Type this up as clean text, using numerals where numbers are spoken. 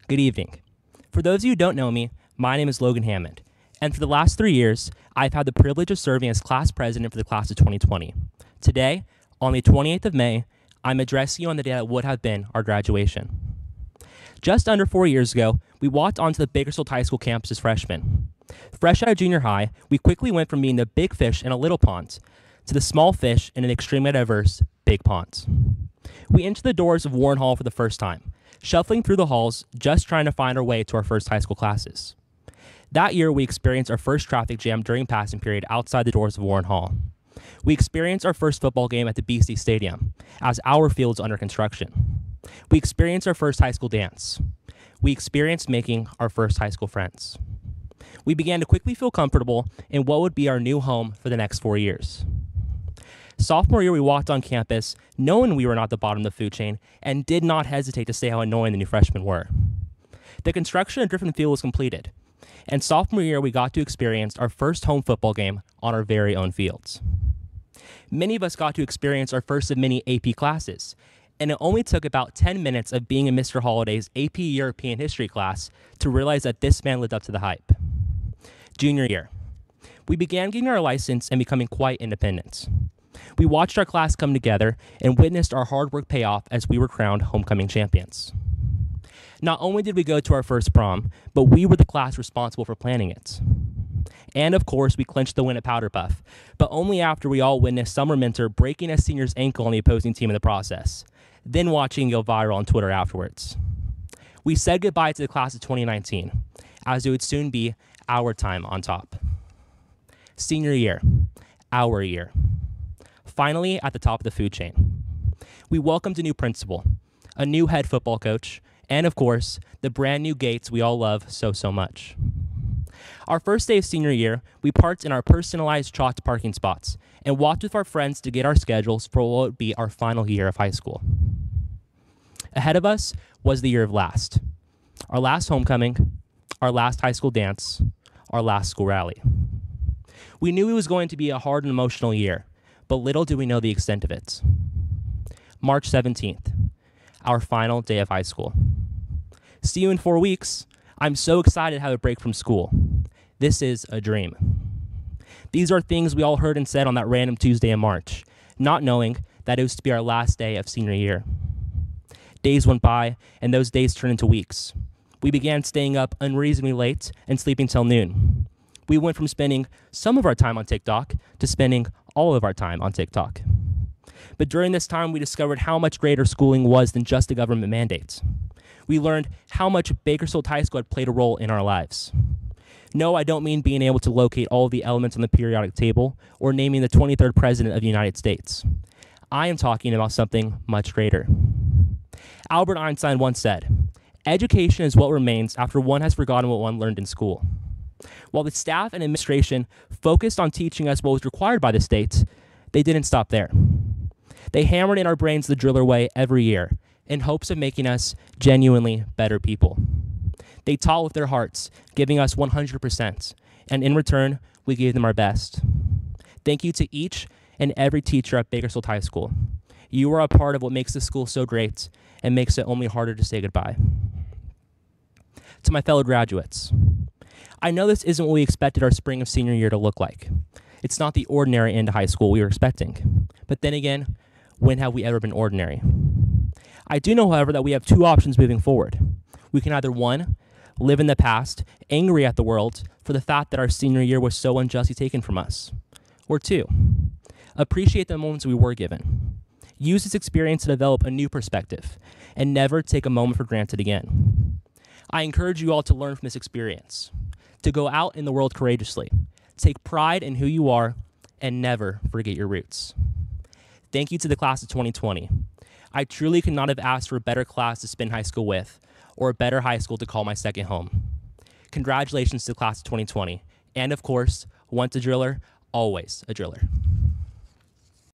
Good evening. For those of you who don't know me, my name is Logan Hammond, and for the last 3 years, I've had the privilege of serving as class president for the class of 2020. Today, on the 28th of May, I'm addressing you on the day that would have been our graduation. Just under 4 years ago, we walked onto the Bakersfield High School campus as freshmen. Fresh out of junior high, we quickly went from being the big fish in a little pond to the small fish in an extremely diverse big pond. We entered the doors of Warren Hall for the first time, shuffling through the halls, just trying to find our way to our first high school classes. That year, we experienced our first traffic jam during passing period outside the doors of Warren Hall. We experienced our first football game at the BC Stadium, as our field's under construction. We experienced our first high school dance. We experienced making our first high school friends. We began to quickly feel comfortable in what would be our new home for the next 4 years. Sophomore year, we walked on campus knowing we were not the bottom of the food chain and did not hesitate to say how annoying the new freshmen were. The construction of Griffin Field was completed, and sophomore year, we got to experience our first home football game on our very own fields. Many of us got to experience our first of many AP classes, and it only took about 10 minutes of being in Mr. Holliday's AP European History class to realize that this man lived up to the hype. Junior year, we began getting our license and becoming quite independent. We watched our class come together and witnessed our hard work pay off as we were crowned homecoming champions. Not only did we go to our first prom, but we were the class responsible for planning it. And of course, we clinched the win at Powder Puff, but only after we all witnessed Summer Minter breaking a senior's ankle on the opposing team in the process, then watching it go viral on Twitter afterwards. We said goodbye to the class of 2019, as it would soon be our time on top. Senior year, our year. Finally, at the top of the food chain. We welcomed a new principal, a new head football coach, and of course, the brand new gates we all love so much. Our first day of senior year, we parked in our personalized chalked parking spots and walked with our friends to get our schedules for what would be our final year of high school. Ahead of us was the year of last. Our last homecoming, our last high school dance, our last school rally. We knew it was going to be a hard and emotional year, but little did we know the extent of it. March 17th, our final day of high school. See you in 4 weeks. I'm so excited to have a break from school. This is a dream. These are things we all heard and said on that random Tuesday in March, not knowing that it was to be our last day of senior year. Days went by, and those days turned into weeks. We began staying up unreasonably late and sleeping till noon. We went from spending some of our time on TikTok to spending all of our time on TikTok. But during this time, we discovered how much greater schooling was than just a government mandate. We learned how much Bakersfield High School had played a role in our lives. No, I don't mean being able to locate all of the elements on the periodic table or naming the 23rd president of the United States. I am talking about something much greater. Albert Einstein once said, "Education is what remains after one has forgotten what one learned in school." While the staff and administration focused on teaching us what was required by the state, they didn't stop there. They hammered in our brains the driller way every year in hopes of making us genuinely better people. They taught with their hearts, giving us 100%, and in return, we gave them our best. Thank you to each and every teacher at Bakersfield High School. You are a part of what makes this school so great and makes it only harder to say goodbye. To my fellow graduates, I know this isn't what we expected our spring of senior year to look like. It's not the ordinary end to high school we were expecting. But then again, when have we ever been ordinary? I do know, however, that we have two options moving forward. We can either, one, live in the past, angry at the world for the fact that our senior year was so unjustly taken from us. Or two, appreciate the moments we were given. Use this experience to develop a new perspective and never take a moment for granted again. I encourage you all to learn from this experience, to go out in the world courageously, take pride in who you are, and never forget your roots. Thank you to the class of 2020. I truly could not have asked for a better class to spend high school with, or a better high school to call my second home. Congratulations to the class of 2020. And of course, once a driller, always a driller.